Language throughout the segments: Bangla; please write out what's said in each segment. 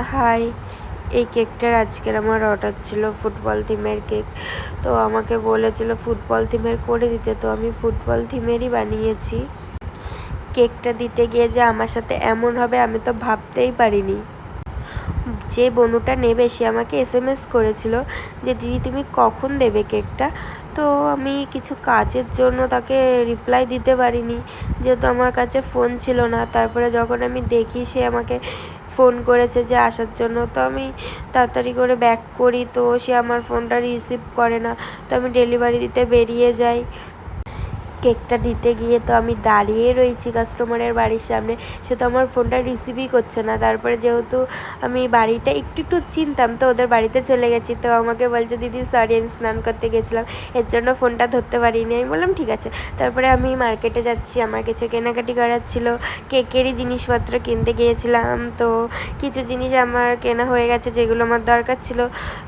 হাই, এই কেকটার আজকের আমার অর্ডার ছিল ফুটবল থিমের কেক। তো আমাকে বলেছিল ফুটবল থিমের করে দিতে, তো আমি ফুটবল থিমেরই বানিয়েছি। কেকটা দিতে গিয়ে যে আমার সাথে এমন হবে আমি তো ভাবতেই পারিনি। যে বনুটা নেবে সে আমাকে SMS করেছিল যে দিদি তুমি কখন দেবে কেকটা। তো আমি কিছু কাজের জন্য তাকে রিপ্লাই দিতে পারিনি, যেহেতু আমার কাছে ফোন ছিল না। তারপরে যখন আমি দেখি সে আমাকে ফোন করেছে যে আসার জন্য, তো আমি তাড়াতাড়ি করে ব্যাক করি, তো সে আমার ফোনটা রিসিভ করে না। তো আমি ডেলিভারি দিতে বেরিয়ে যাই। কেকটা দিতে গিয়ে তো আমি দাঁড়িয়ে রয়েছি কাস্টমারের বাড়ির সামনে, সে তো আমার ফোনটা রিসিভই করছে না। তারপরে যেহেতু আমি বাড়িটা একটু চিনতাম, তো ওদের বাড়িতে চলে গেছি। তো আমাকে বলছে দিদি সরি, আমি স্নান করতে গেছিলাম, এর জন্য ফোনটা ধরতে পারিনি। আমি বললাম ঠিক আছে। তারপরে আমি মার্কেটে যাচ্ছি, আমার কিছু কেনাকাটি করার ছিল, কেকেরই জিনিসপত্র কিনতে গিয়েছিলাম। তো কিছু জিনিস আমার কেনা হয়ে গেছে যেগুলো আমার দরকার ছিল।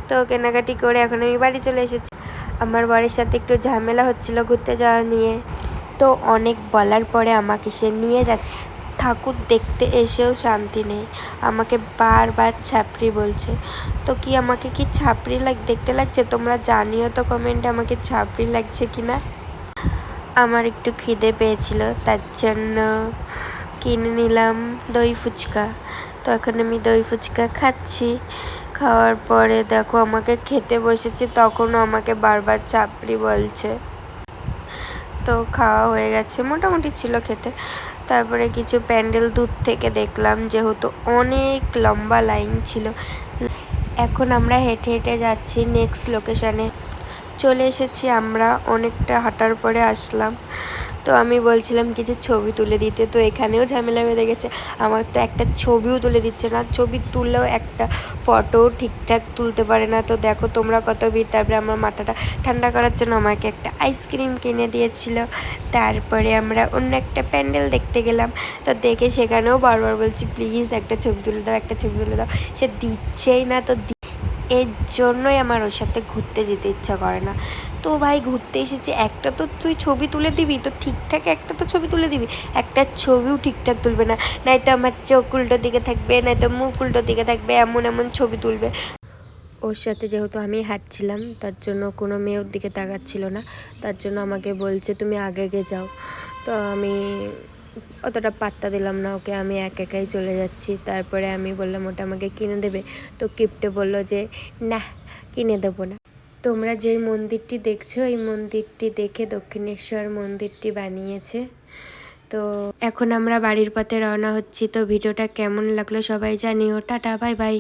তো কেনাকাটি করে এখন আমি বাড়ি চলে এসেছি। আমার বরের সাথে একটু ঝামেলা হচ্ছিল ঘুরতে যাওয়া নিয়ে। তো অনেক বলার পরে আমাকে সে নিয়ে যাচ্ছে। ঠাকুর দেখতে এসেও শান্তি নেই, আমাকে বারবার ছাপড়ি বলছে। তো কি আমাকে কি ছাপড়ি দেখতে লাগছে? তোমরা জানিও তো কমেন্টে আমাকে ছাপড়ি লাগছে কি না। আমার একটু খিদে পেয়েছিল, তার জন্য কিনে নিলাম দই ফুচকা। তো এখন আমি দই ফুচকা খাচ্ছি। খাওয়ার পরে দেখো আমাকে খেতে বসেছি, তখনও আমাকে বারবার ছাপড়ি বলছে। তো খাওয়া হয়ে গেছে, মোটামুটি ছিল খেতে। তারপরে কিছু প্যান্ডেল দূর থেকে দেখলাম, যেহেতু অনেক লম্বা লাইন ছিল। এখন আমরা হেঁটে হেঁটে যাচ্ছি নেক্সট লোকেশানে। চলে এসেছি আমরা, অনেকটা হাঁটার পরে আসলাম। তো আমি বলছিলাম কিছু ছবি তুলে দিতে, তো এখানেও ঝামেলা বেঁধে গেছে। আমার তো একটা ছবিও তুলে দিচ্ছে না, ছবি তুললেও একটা ফটো ঠিকঠাক তুলতে পারে না। তো দেখো তোমরা কত ভিড়। তারপরে আমার মাথাটা ঠান্ডা করার জন্য আমাকে একটা আইসক্রিম কিনে দিয়েছিল। তারপরে আমরা অন্য একটা প্যান্ডেল দেখতে গেলাম। তো দেখে সেখানেও বারবার বলছি প্লিজ একটা ছবি তুলে দাও, একটা ছবি তুলে দাও, সে দিচ্ছেই না। তো এর জন্যই আমার ওর সাথে ঘুরতে যেতে ইচ্ছা করে না। তো ভাই ঘুরতে এসেছি, একটা তো তুই ছবি তুলে দিবি, তো ঠিকঠাক একটা তো ছবি তুলে দিবি। একটা ছবিও ঠিকঠাক তুলবে না, নয়তো আমার চোখ উল্টো দিকে থাকবে, নয়তো মুখ উল্টো দিকে থাকবে, এমন এমন ছবি তুলবে। ওর সাথে যেহেতু আমি হাঁটছিলাম, তার জন্য কোনো মেয়ে ওর দিকে তাকাচ্ছিল না। তার জন্য আমাকে বলছে তুমি আগে যাও। তো আমি অতটা পাত্তা দিলাম না ওকে, আমি একাই চলে যাচ্ছি। তারপরে আমি বললাম ওটা আমাকে কিনে দেবে। তো কিপ্টে বললো যে না, কিনে দেবো না। তোমরা যেই মন্দিরটি দেখছো, এই মন্দিরটি দেখে দক্ষিণেশ্বর মন্দিরটি বানিয়েছে। তো এখন আমরা বাড়ির পথে রওনা হচ্ছি। তো ভিডিওটা কেমন লাগলো সবাই জানিও। Tata, bye bye.